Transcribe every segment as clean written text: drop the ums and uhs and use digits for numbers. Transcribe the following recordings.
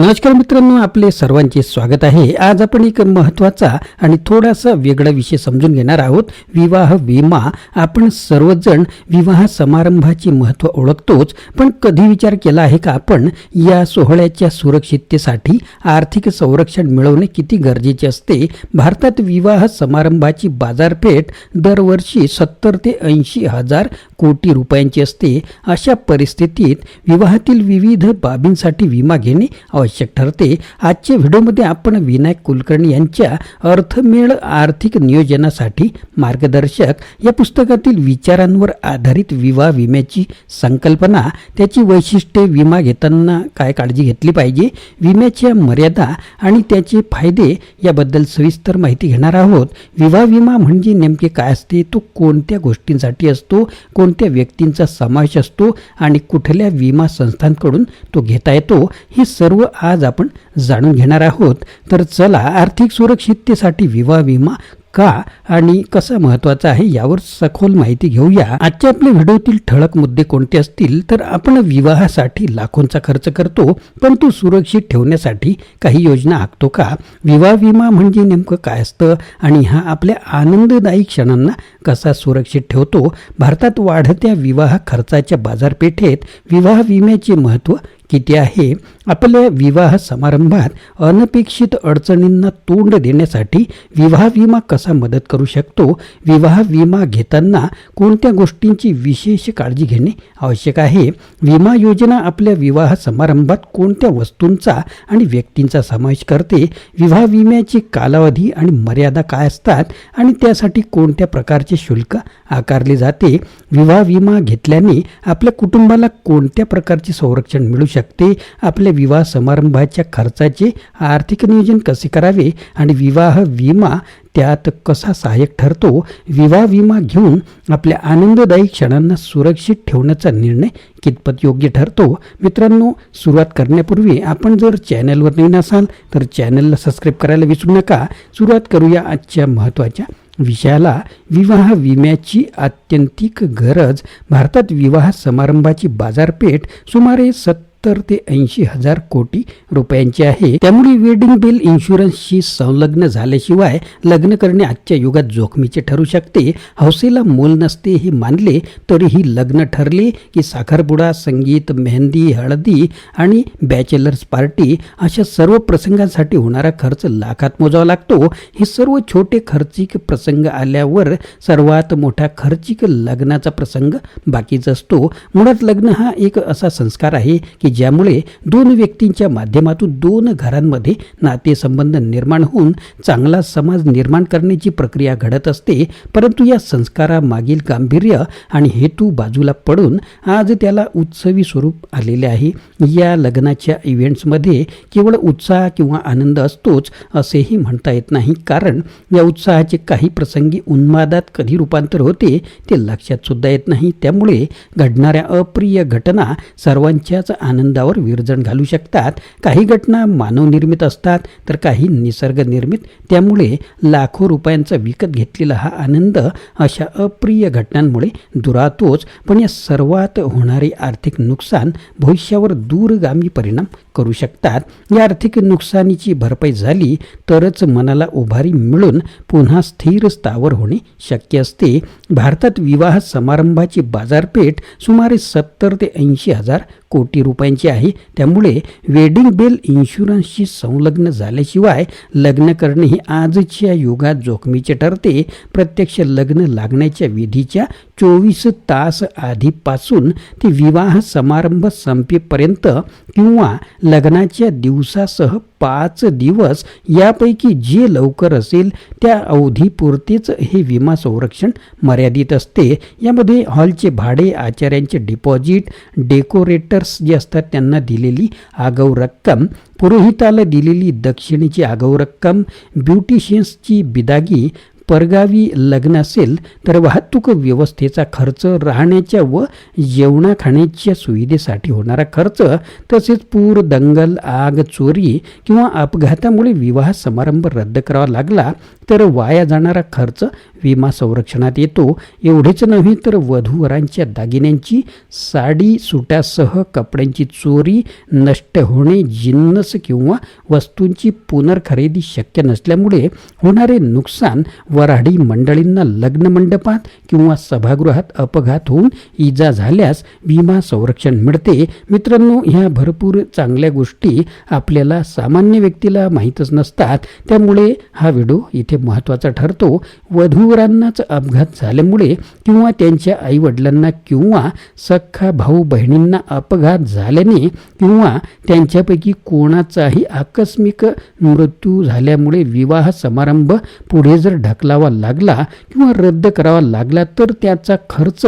नमस्कार मित्रांनो, आपले सर्वांचे स्वागत आहे. आज आपण एक महत्त्वाचा आणि थोडासा वेगळा विषय समजून घेणार आहोत. विवाह विमा. आपण सर्वजण विवाह समारंभाचे महत्त्व ओळखतोच, पण कधी विचार केला आहे का आपण या सोहळ्याच्या सुरक्षिततेसाठी आर्थिक संरक्षण मिळवणे किती गरजेचे असते? भारतात विवाह समारंभाची बाजारपेठ दरवर्षी 70 ते 80 हजार कोटी रुपयांची असते. अशा परिस्थितीत विवाहातील विविध बाबींसाठी विमा घेणे आवश्यक ठरते. आजच्या व्हिडिओमध्ये आपण विनायक कुलकर्णी यांच्या अर्थमेळ आर्थिक नियोजनासाठी मार्गदर्शक या पुस्तकातील विचारांवर आधारित विवाह विम्याची संकल्पना, त्याची वैशिष्ट्ये, विमा घेताना काय काळजी घेतली पाहिजे, विम्याच्या मर्यादा आणि त्याचे फायदे याबद्दल सविस्तर माहिती घेणार आहोत. विवाह विमा म्हणजे नेमके काय असते, तो कोणत्या गोष्टींसाठी असतो, कोणत्या व्यक्तींचा समावेश असतो आणि कुठल्या विमा संस्थांकडून तो घेता येतो, हे सर्व आज आपण जाणून घेणार आहोत. तर चला, आर्थिक सुरक्षिततेसाठी विवाह विमा का आणि कसा महत्त्वाचा आहे यावर सखोल माहिती घेऊया. आजच्या आपल्या व्हिडिओतील ठळक मुद्दे कोणते असतील तर आपण विवाहासाठी लाखोंचा खर्च करतो, पण तो सुरक्षित ठेवण्यासाठी काही योजना आखतो का? विवाह विमा म्हणजे नेमकं काय असतं आणि हा आपल्या आनंददायी क्षणांना कसा सुरक्षित ठेवतो? भारतात वाढत्या विवाह खर्चाच्या बाजारपेठेत विवाह विम्याचे महत्त्व किती आहे? आपल्या विवाह समारंभात अनपेक्षित अडचणींना तोंड देण्यासाठी विवाह विमा कसा मदत करू शकतो? विवाह विमा घेताना कोणत्या गोष्टींची विशेष काळजी घेणे आवश्यक आहे? विमा योजना आपल्या विवाह समारंभात कोणत्या वस्तूंचा आणि व्यक्तींचा समावेश करते? विवाह विम्याची कालावधी आणि मर्यादा काय असतात आणि त्यासाठी कोणत्या प्रकारचे शुल्क आकारले जाते? विवाह विमा घेतल्याने आपल्या कुटुंबाला कोणत्या प्रकारचे संरक्षण मिळू शकते? आपल्या विवाह समारंभाच्या खर्चाचे आर्थिक नियोजन कसे करावे आणि विवाह विमा त्यात कसा सहाय्यक ठरतो? विवाह विमा घेऊन आपल्या आनंददायी क्षणांना सुरक्षित ठेवण्याचा निर्णय कितपत योग्य ठरतो? मित्रांनो, सुरुवात करण्यापूर्वी आपण जर चॅनलवर नवीन असाल तर चॅनलला सबस्क्राईब करायला विसरू नका. सुरुवात करूया आजच्या महत्त्वाच्या विषयाला. विवाह विम्याची आत्यंतिक गरज. भारतात विवाह समारंभाची बाजारपेठ सुमारे 70 ते 80 हजार कोटी रुपयांची आहे. त्यामुळे वेडिंग बेल इन्शुरन्सशी संलग्न झाल्याशिवाय लग्न करणे आजच्या युगात जोखमीचे ठरू शकते. हौसेला मोल नसते हे मानले तरीही लग्न ठरले की साखरपुडा, संगीत, मेहंदी, हळदी आणि बॅचलर्स पार्टी अशा सर्व प्रसंगांसाठी होणारा खर्च लाखात मोजावा लागतो. हे सर्व छोटे खर्चिक प्रसंग आल्यावर सर्वात मोठा खर्चिक लग्नाचा प्रसंग बाकीच असतो. मुळात लग्न हा एक असा संस्कार आहे की ज्यामुळे दोन व्यक्तींच्या माध्यमातून दोन घरांमध्ये नातेसंबंध निर्माण होऊन चांगला समाज निर्माण करण्याची प्रक्रिया घडत असते. परंतु या संस्कारामागील गांभीर्य आणि हेतू बाजूला पडून आज त्याला उत्सवी स्वरूप आलेले आहे. या लग्नाच्या इव्हेंट्समध्ये केवळ उत्साह किंवा आनंद असतोच असेही म्हणता येत नाही, कारण या उत्साहाचे काही प्रसंगी उन्मादात कधी रूपांतर होते ते लक्षात सुद्धा येत नाही. त्यामुळे घडणाऱ्या अप्रिय घटना सर्वांच्याच आनंदावर विरजण घालू शकतात. काही घटना मानवनिर्मित असतात तर काही निसर्गनिर्मित. त्यामुळे लाखो रुपयांचा विकत घेतलेला हा आनंद अशा अप्रिय घटनांमुळे दुरावतोच. पण या सर्वात होणारे आर्थिक नुकसान भविष्यावर दूरगामी परिणाम करू शकतात. या आर्थिक नुकसानीची भरपाई झाली तरच मनाला उभारी मिळून पुन्हा स्थिर स्थावर होणे शक्य असते. भारतात विवाह समारंभाची बाजारपेठ सुमारे 70 ते 80 हजार कोटी रुपयांची आहे. त्यामुळे वेडिंग बेल इन्शुरन्सशी संलग्न झाल्याशिवाय लग्न करणे हे आजच्या युगात जोखमीचे ठरते. प्रत्यक्ष लग्न लागण्याच्या विधीच्या 24 तास आधीपासून ते विवाह समारंभ संपेपर्यंत किंवा लग्नाच्या दिवसासह 5 दिवस यापैकी जे लवकर असेल त्या अवधीपुरतेच हे विमा संरक्षण मर्यादित असते. यामध्ये हॉलचे भाडे, आचार्यांचे डिपॉझिट, डेकोरेटर्स जे असतात त्यांना दिलेली आगाऊ रक्कम, पुरोहिताला दिलेली दक्षिणेची आगाऊ रक्कम, ब्युटिशियन्सची बिदागी, परगावी लग्न असेल तर वाहतूक व्यवस्थेचा खर्च, राहण्याच्या व जेवणा खाण्याच्या सुविधेसाठी होणारा खर्च, तसेच पूर, दंगल, आग, चोरी किंवा अपघातामुळे विवाह समारंभ रद्द करावा लागला तर वाया जाणारा खर्च विमा संरक्षणात येतो. एवढेच नव्हे तर वधूवरांच्या दागिन्यांची, साडी सुटासह कपड्यांची चोरी, नष्ट होणे, जिन्नस किंवा वस्तूंची पुनर्खरेदी शक्य नसल्यामुळे होणारे नुकसान, वऱ्हाडी मंडळींना लग्न मंडपात किंवा सभागृहात अपघात होऊन इजा झाल्यास विमा संरक्षण मिळते. मित्रांनो, ह्या भरपूर चांगल्या गोष्टी आपल्याला सामान्य व्यक्तीला माहीतच नसतात, त्यामुळे हा व्हिडिओ इथे महत्त्वाचा ठरतो. वधूवरांनाच अपघात झाल्यामुळे किंवा त्यांच्या आईवडिलांना किंवा सख्खा भाऊ बहिणींना अपघात झाल्याने किंवा त्यांच्यापैकी कोणाचाही आकस्मिक मृत्यू झाल्यामुळे विवाह समारंभ पुढे जर ढकलावा लागला किंवा रद्द करावा लागला तर त्याचा खर्च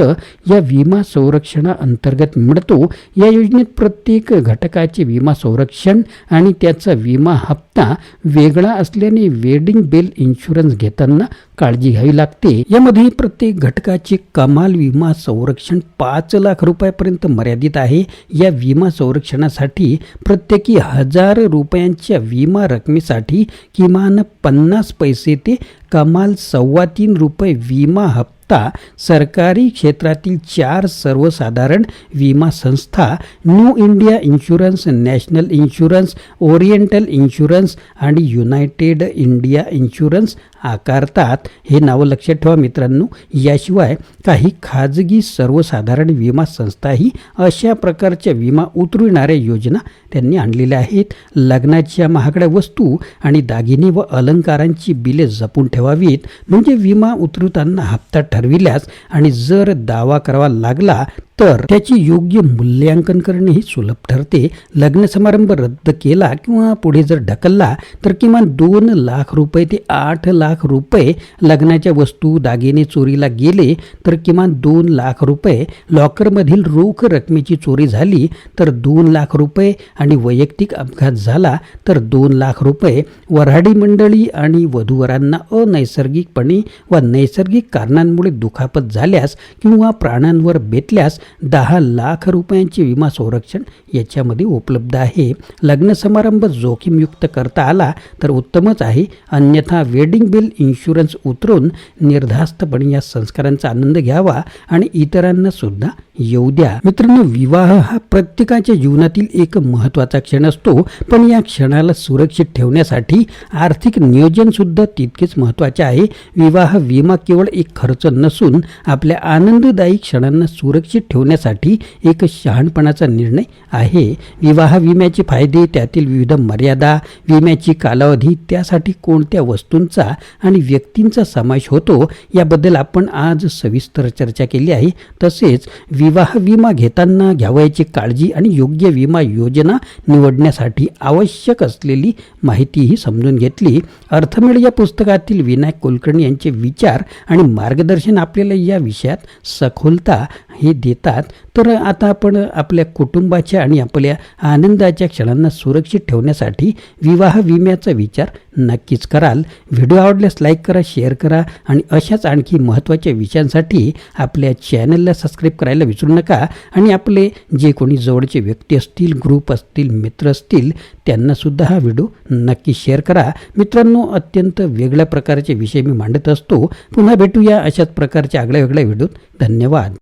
या विमा संरक्षणाअंतर्गत मिळतो. या योजनेत प्रत्येक घटकाचे विमा संरक्षण आणि त्याचा विमा हप्ता वेगळा असल्याने वेडिंग बेल इन्शुरन्स घेताना काळजी घ्यावी लागते. यामध्ये प्रत्येक घटकाचे कमाल विमा संरक्षण 5 लाख रुपयापर्यंत मर्यादित आहे. या विमा संरक्षणासाठी प्रत्येकी 1000 रुपयांच्या विमा रकमेसाठी किमान 50 पैसे ते कमाल 3.25 रुपये विमा हप्ता सरकारी क्षेत्रातील 4 सर्वसाधारण विमा संस्था new India insurance, national insurance, oriental insurance आणि युनायटेड इंडिया इन्शुरन्स आकारतात. हे नावं लक्षात ठेवा मित्रांनो. याशिवाय काही खाजगी सर्वसाधारण विमा संस्थाही अशा प्रकारच्या विमा उतरविणाऱ्या योजना त्यांनी आणलेल्या आहेत. लग्नाच्या महागड्या वस्तू आणि दागिने व अलंकारांची बिले जपून ठेवावीत, म्हणजे विमा उतरवताना हप्ता ठरविल्यास आणि जर दावा करावा लागला तर त्याचे योग्य मूल्यांकन करणे ही सुलभ ठरते. लग्न समारंभ रद्द केला किंवा पुढे जर ढकलला तर किमान 2 लाख रुपये ते 8 लाख रुपये, लग्नाच्या वस्तू दागिने चोरीला गेले तर किमान 2 लाख रुपये, लॉकरमधील रोख रकमेची चोरी झाली तर 2 लाख रुपये आणि वैयक्तिक अपघात झाला तर 2 लाख रुपये, वऱ्हाडी मंडळी आणि वधूवरांना अनैसर्गिकपणे व नैसर्गिक कारणांमुळे दुखापत झाल्यास किंवा प्राणांवर बेतल्यास 10 लाख रुपयांचे विमा संरक्षण याच्यामध्ये उपलब्ध आहे. लग्न समारंभ जोखीमयुक्त करता आला तर उत्तमच आहे, अन्यथा वेडिंग बेल इन्शुरन्स उतरवून निर्धास्तपणे या संस्कारांचा आनंद घ्यावा आणि इतरांना सुद्धा येऊ द्या. मित्रांनो, विवाह हा प्रत्येकाच्या जीवनातील एक महत्त्वाचा क्षण असतो, पण या क्षणाला सुरक्षित ठेवण्यासाठी आर्थिक नियोजन सुद्धा तितकेच महत्त्वाचे आहे. विवाह विमा केवळ एक खर्च नसून आपल्या आनंददायी क्षणांना सुरक्षित ठेवण्यासाठी एक शहाणपणाचा निर्णय आहे. विवाह विम्याचे फायदे, त्यातील विविध मर्यादा, विम्याची कालावधी, त्यासाठी कोणत्या वस्तूंचा आणि व्यक्तींचा समावेश होतो याबद्दल आपण आज सविस्तर चर्चा केली आहे. तसेच विवाह विमा घेताना घ्यावयाची काळजी आणि योग्य विमा योजना निवडण्यासाठी आवश्यक असलेली माहितीही समजून घेतली. अर्थमेळ या पुस्तकातील विनायक कुलकर्णी यांचे विचार आणि मार्गदर्शन आपल्याला या विषयात सखोलता हे देतात. तर आता आपण आपल्या कुटुंबाच्या आणि आपल्या आनंदाच्या क्षणांना सुरक्षित ठेवण्यासाठी विवाह विम्याचा विचार नक्कीच कराल. व्हिडिओ आवडल्यास लाईक करा, शेअर करा आणि अशाच आणखी महत्त्वाच्या विषयांसाठी आपल्या चॅनलला सबस्क्राईब करायला विसरू नका. आणि आपले जे कोणी जवळचे व्यक्ती असतील, ग्रुप असतील, मित्र असतील, त्यांनासुद्धा हा व्हिडिओ नक्की शेअर करा. मित्रांनो, अत्यंत वेगळ्या प्रकारचे विषय मी मांडत असतो. पुन्हा भेटूया अशाच प्रकारच्या आगळ्या वेगळ्या व्हिडिओत. धन्यवाद.